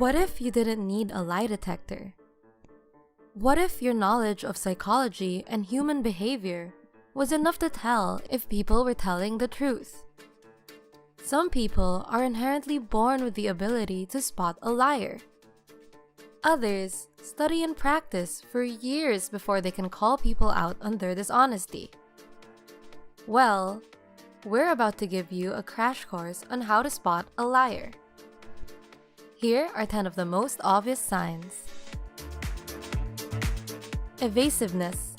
What if you didn't need a lie detector? What if your knowledge of psychology and human behavior was enough to tell if people were telling the truth? Some people are inherently born with the ability to spot a liar. Others study and practice for years before they can call people out on their dishonesty. Well, we're about to give you a crash course on how to spot a liar. Here are 10 of the most obvious signs. Evasiveness.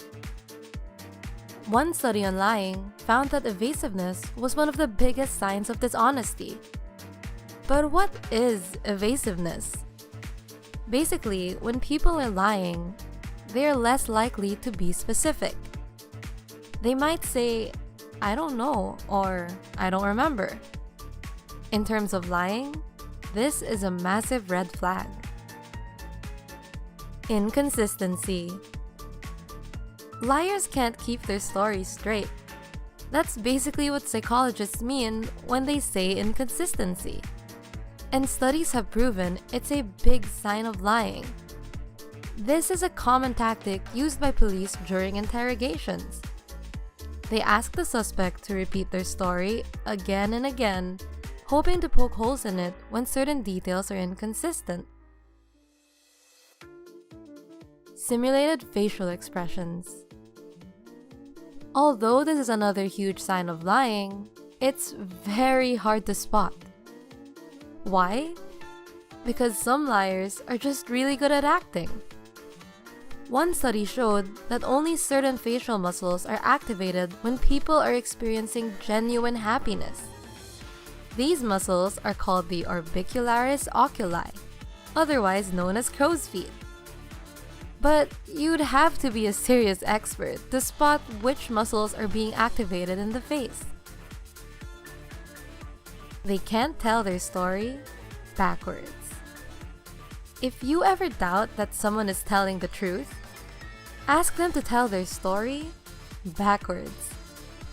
One study on lying found that evasiveness was one of the biggest signs of dishonesty. But what is evasiveness? Basically, when people are lying, they are less likely to be specific. They might say, "I don't know," or "I don't remember." In terms of lying, this is a massive red flag. Inconsistency. Liars can't keep their stories straight. That's basically what psychologists mean when they say inconsistency. And studies have proven it's a big sign of lying. This is a common tactic used by police during interrogations. They ask the suspect to repeat their story again and again, hoping to poke holes in it when certain details are inconsistent. Simulated facial expressions. Although this is another huge sign of lying, it's very hard to spot. Why? Because some liars are just really good at acting. One study showed that only certain facial muscles are activated when people are experiencing genuine happiness. These muscles are called the orbicularis oculi, otherwise known as crow's feet. But you'd have to be a serious expert to spot which muscles are being activated in the face. They can't tell their story backwards. If you ever doubt that someone is telling the truth, ask them to tell their story backwards.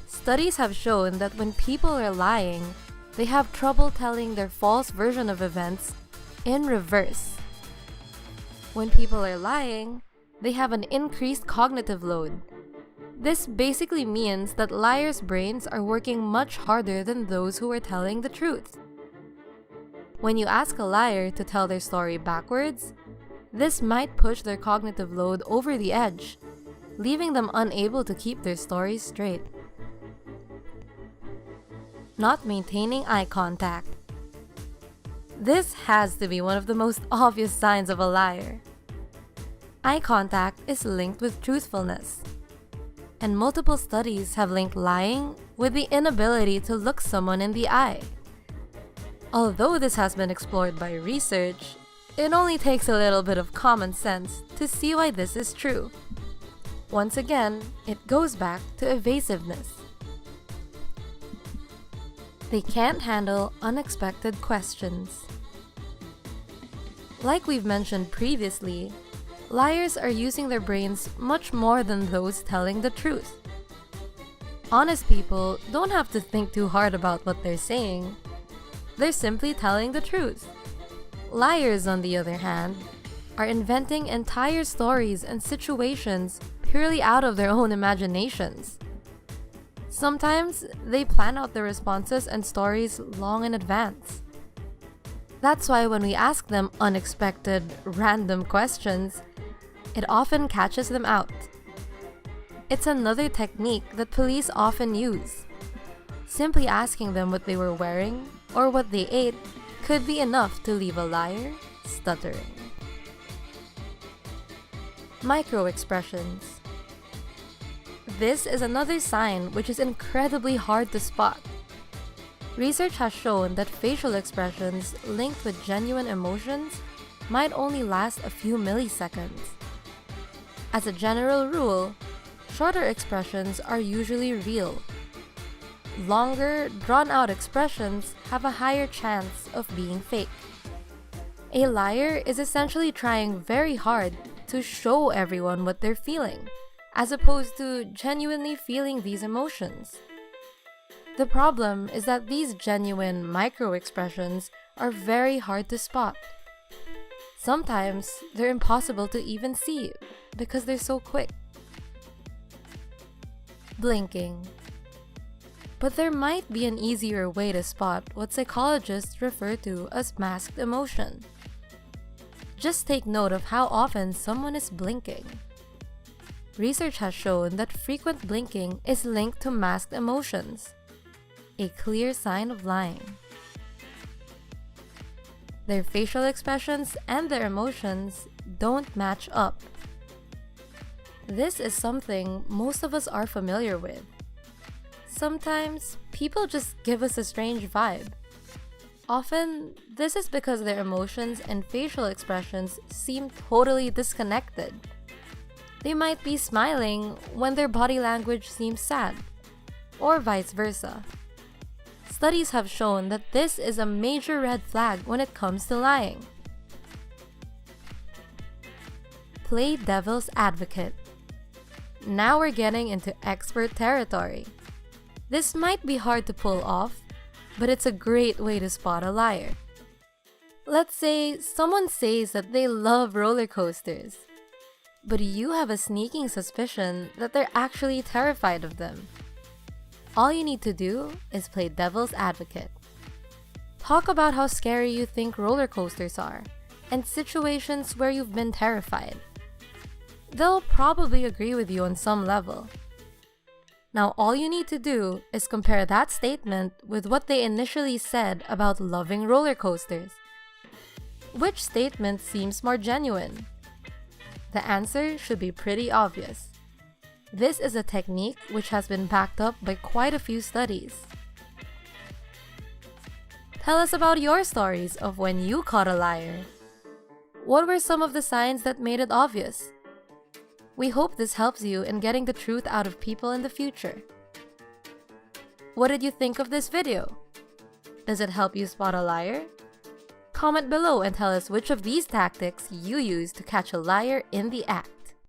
Studies have shown that when people are lying, they have trouble telling their false version of events in reverse. When people are lying, they have an increased cognitive load. This basically means that liars' brains are working much harder than those who are telling the truth. When you ask a liar to tell their story backwards, this might push their cognitive load over the edge, leaving them unable to keep their stories straight. Not maintaining eye contact. This has to be one of the most obvious signs of a liar. Eye contact is linked with truthfulness, and multiple studies have linked lying with the inability to look someone in the eye. Although this has been explored by research, it only takes a little bit of common sense to see why this is true. Once again, it goes back to evasiveness. They can't handle unexpected questions. Like we've mentioned previously, liars are using their brains much more than those telling the truth. Honest people don't have to think too hard about what they're saying. They're simply telling the truth. Liars, on the other hand, are inventing entire stories and situations purely out of their own imaginations. Sometimes they plan out their responses and stories long in advance. That's why when we ask them unexpected, random questions, it often catches them out. It's another technique that police often use. Simply asking them what they were wearing or what they ate could be enough to leave a liar stuttering. Micro-expressions. This is another sign which is incredibly hard to spot. Research has shown that facial expressions linked with genuine emotions might only last a few milliseconds. As a general rule, shorter expressions are usually real. Longer, drawn-out expressions have a higher chance of being fake. A liar is essentially trying very hard to show everyone what they're feeling, as opposed to genuinely feeling these emotions. The problem is that these genuine micro-expressions are very hard to spot. Sometimes they're impossible to even see because they're so quick. Blinking. But there might be an easier way to spot what psychologists refer to as masked emotion. Just take note of how often someone is blinking. Research has shown that frequent blinking is linked to masked emotions, a clear sign of lying. Their facial expressions and their emotions don't match up. This is something most of us are familiar with. Sometimes, people just give us a strange vibe. Often, this is because their emotions and facial expressions seem totally disconnected. They might be smiling when their body language seems sad, or vice versa. Studies have shown that this is a major red flag when it comes to lying. Play devil's advocate. Now we're getting into expert territory. This might be hard to pull off, but it's a great way to spot a liar. Let's say someone says that they love roller coasters, but you have a sneaking suspicion that they're actually terrified of them. All you need to do is play devil's advocate. Talk about how scary you think roller coasters are, and situations where you've been terrified. They'll probably agree with you on some level. Now all you need to do is compare that statement with what they initially said about loving roller coasters. Which statement seems more genuine? The answer should be pretty obvious. This is a technique which has been backed up by quite a few studies. Tell us about your stories of when you caught a liar. What were some of the signs that made it obvious? We hope this helps you in getting the truth out of people in the future. What did you think of this video? Does it help you spot a liar? Comment below and tell us which of these tactics you use to catch a liar in the act.